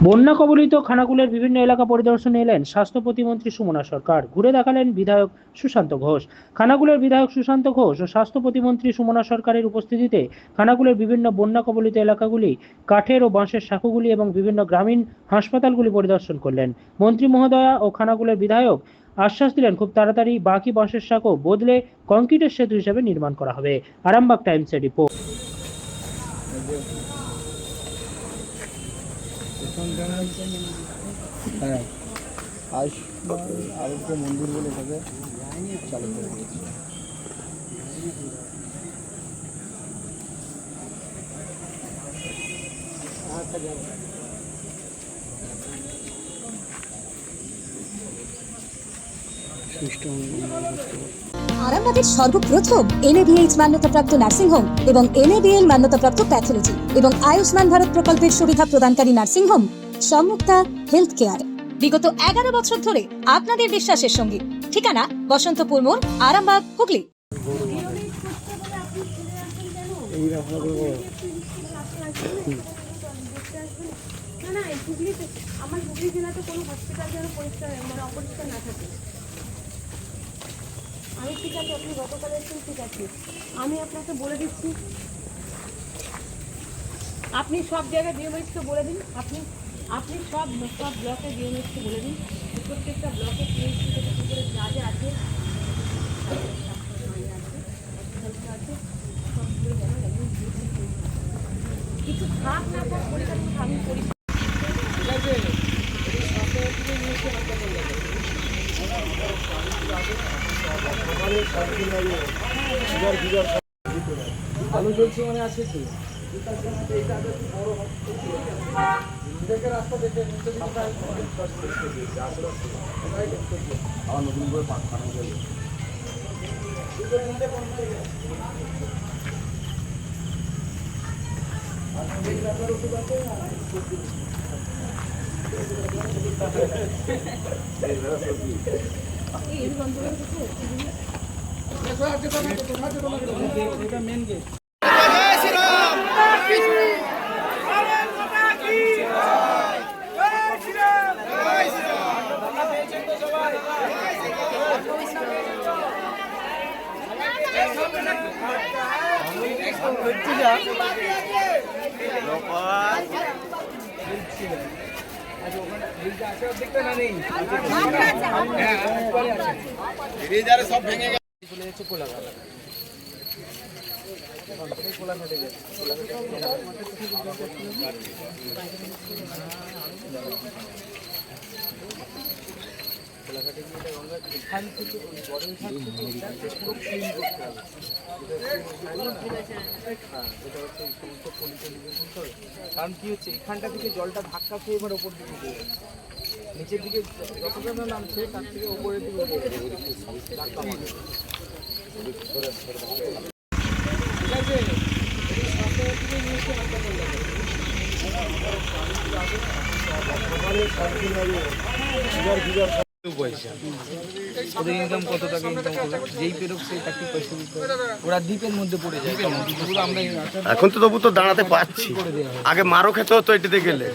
বন্যা কবলিত খানাকুলের বিভিন্ন এলাকা পরিদর্শনে এলেন স্বাস্থ্য প্রতিমন্ত্রী সুমনা সরকার। ঘুরে দেখালেন বিধায়ক সুশান্ত ঘোষ। খানাকুলের বিধায়ক সুশান্ত ঘোষ ও স্বাস্থ্য প্রতিমন্ত্রী সুমনা সরকারের উপস্থিতিতে খানাকুলের বিভিন্ন বন্যা কবলিত এলাকাগুলি, কাঠের ও বাঁশের সাঁকোগুলি এবং বিভিন্ন গ্রামীণ হাসপাতালগুলি পরিদর্শন করলেন। মন্ত্রী মহোদয়া ও খানাকুলের বিধায়ক আশ্বাস দিলেন খুব তাড়াতাড়ি বাকি বাঁশের সাঁকো বদলে কংক্রিটের সেতু হিসেবে নির্মাণ করা হবে। আরামবাগ টাইমসের রিপোর্ট। হ্যাঁ, আয়ুষ্মান আরোগ্য মন্দির বলে এটাকে চালু করে দিয়েছে। আরামবাগের সর্বপ্রথম NABH মান্যতাপ্রাপ্ত নার্সিংহোম এবং NABL মান্যতাপ্রাপ্ত প্যাথোলজি এবং আয়ুষ্মান ভারত প্রকল্পের সুবিধা প্রদানকারী নার্সিংহোম সম্মুক্তা হেলথ কেয়ার। বিগত 11 বছর ধরে আপনাদের বিশ্বাসের সঙ্গী। ঠিকানা বসন্তপুর মোড়, আরামবাগ, হুগলি। আমার হুগলি জেলাতে কোনো হসপিটাল যেন পরিষ্কার অপরিষ্কার না থাকে। আমি ঠিক আছে, আপনি গতকাল এসেছেন, ঠিক আছে, আমি আপনাকে বলে দিচ্ছি, আপনি সব জায়গায় ডিএমএইচকে বলে দিন, আপনি সব ব্লকে ডিএমএইচকে বলে দিন, প্রত্যেকটা ব্লকে পিএইচসি থেকে কী করে যা যা আছে সবগুলো যেন কিছু থাক না থাক পরিষ্কার আমি পরিষ্কার। আলু চলছে মানে আছে তো রাস্তা দেখে আমার নতুন করে পাঠানো যাবে। এটা মেন গেট। সব ভেঙে গেছে, চলে যাচ্ছে কোলাঘাট। কোলাঘাটে গেছে, কোলাঘাটে গিয়ে গঙ্গা এখান থেকে ওই বড় ঘাট থেকে এটাকে পুরো ক্লিন করতে হবে। কারণ কি হচ্ছে, এখানটা থেকে জলটা ধাক্কা খেয়ে এবার ওপর দিকে উঠে যাচ্ছে, নিচের দিকে যতটা না নামছে তার থেকে ওপরের দিকে উঠে যাচ্ছে ধাক্কা মারে। ঠিক আছে, ওদের ইনকাম কত টাকা ইনকাম করবে, যেই পেরোক সেই তাকে পয়সা দিতে হবে। ওরা দ্বীপের মধ্যে পড়ে যায়, আমরা এখন তো তবু তো দাঁড়াতে পারছি, আগে মারও খেতে হতো এটিতে গেলে।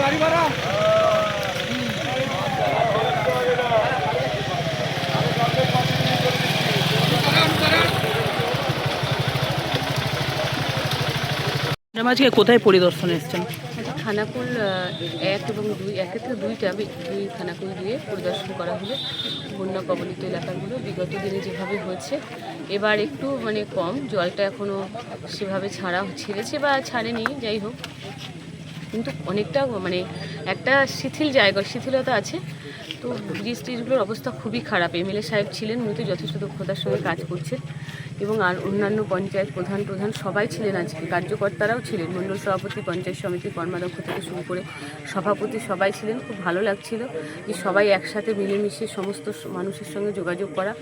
গাড়ি ভাড়া আজকে কোথায় পরিদর্শনে এসেছেন? খানাকুল 1 এবং 2, 1 থেকে 2টা দুই খানাকুল দিয়ে পরিদর্শন করা হলো বন্যা কবলিত এলাকাগুলো। বিগত দিনে যেভাবে হয়েছে এবার একটু কম, জলটা এখনও সেভাবে ছেড়েছে বা ছাড়েনি, যাই হোক, কিন্তু অনেকটা একটা শিথিলতা আছে। তো ব্রিজ টিজগুলোর অবস্থা খুবই খারাপ। MLA সাহেব ছিলেন, উনি তো যথেষ্ট দক্ষতার সঙ্গে কাজ করছেন, এবং আর অন্যান্য পঞ্চায়েত প্রধান সবাই ছিলেন, আজকে কার্যকর্তারাও ছিলেন, মণ্ডল সভাপতি, পঞ্চায়েত সমিতি কর্মাধ্যক্ষ থেকে শুরু করে সভাপতি সবাই ছিলেন। খুব ভালো লাগছিল যে সবাই একসাথে মিলেমিশে সমস্ত মানুষের সঙ্গে যোগাযোগ করা,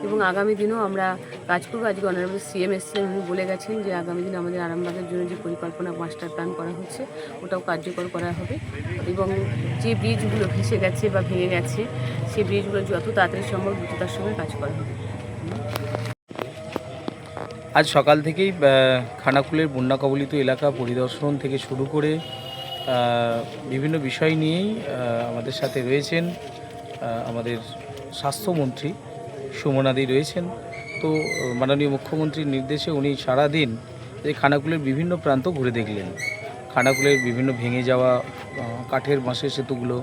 এবং আগামী দিনেও আমরা কাজ করবো। আজকে অনারেবল সিএম এসেছিলেন, উনি বলে গেছেন যে আগামী দিনে আমাদের আরামবাগের জন্য যে পরিকল্পনা মাস্টার প্ল্যান করা হচ্ছে ওটাও কার্যকর করা হবে, এবং যে ব্রিজগুলো ভেসে গেছে বা ভেঙে গেছে সেই ব্রিজগুলো যত তাড়াতাড়ি সম্ভব দ্রুততার সঙ্গে কাজ করা হবে। আজ সকাল থেকেই খানাকুলের বন্যা কবলিত এলাকা পরিদর্শন থেকে শুরু করে বিভিন্ন বিষয় নিয়েই আমাদের সাথে রয়েছেন আমাদের স্বাস্থ্যমন্ত্রী সুমনাদি রয়েছেন। তো মাননীয় মুখ্যমন্ত্রীর নির্দেশে উনি সারাদিন এই খানাকুলের বিভিন্ন প্রান্ত ঘুরে দেখলেন। খানাকুলের বিভিন্ন ভেঙে যাওয়া কাঠের বাঁশের সেতুগুলো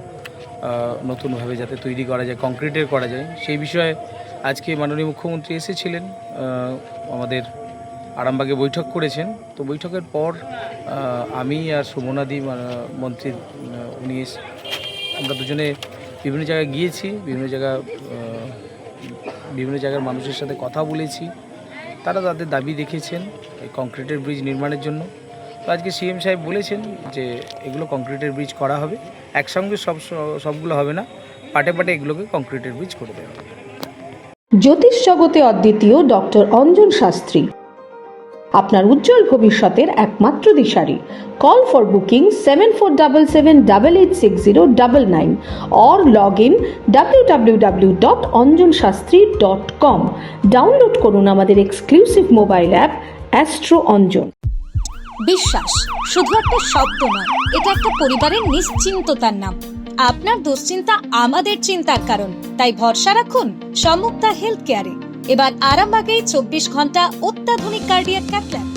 নতুনভাবে যাতে তৈরি করা যায়, কংক্রিটের করা যায়, সেই বিষয়ে আজকে মাননীয় মুখ্যমন্ত্রী এসেছিলেন, আমাদের আরামবাগে বৈঠক করেছেন। তো বৈঠকের পর আমি আর সুমনাদি মন্ত্রী উনি আমরা দুজনে বিভিন্ন জায়গায় গিয়েছি, বিভিন্ন জায়গার মানুষের সাথে কথা বলেছি। তারা তাদের দাবি রেখেছেন এই কংক্রিটের ব্রিজ নির্মাণের জন্য। তো আজকে সিএম সাহেব বলেছেন যে এগুলো কংক্রিটের ব্রিজ করা হবে, একসঙ্গে সবগুলো হবে না, পাটে পাটে এগুলোকে কংক্রিটের ব্রিজ করে দেওয়া হবে। জ্যোতিষ জগতে অদ্বিতীয় ডক্টর অঞ্জন শাস্ত্রী, আপনার উজ্জ্বল ভবিষ্যতের একমাত্র দিশারি। Call for booking 7477886099 or log in www.anjanshastri.com। Download করুন আমাদের exclusive mobile app astro Anjan. বিশ্বাস শুধু একটা শব্দ নয়, এটা একটা পরিবারের নিশ্চিন্ততার নাম। আপনার দুশ্চিন্তা আমাদের চিন্তার কারণ, তাই ভরসা রাখুন সম্মুক্তা হেলথ কেয়ারে। এবার আরামবাগে 24 ঘন্টা অত্যাধুনিক কার্ডিয়াক ক্যাথল্যাব।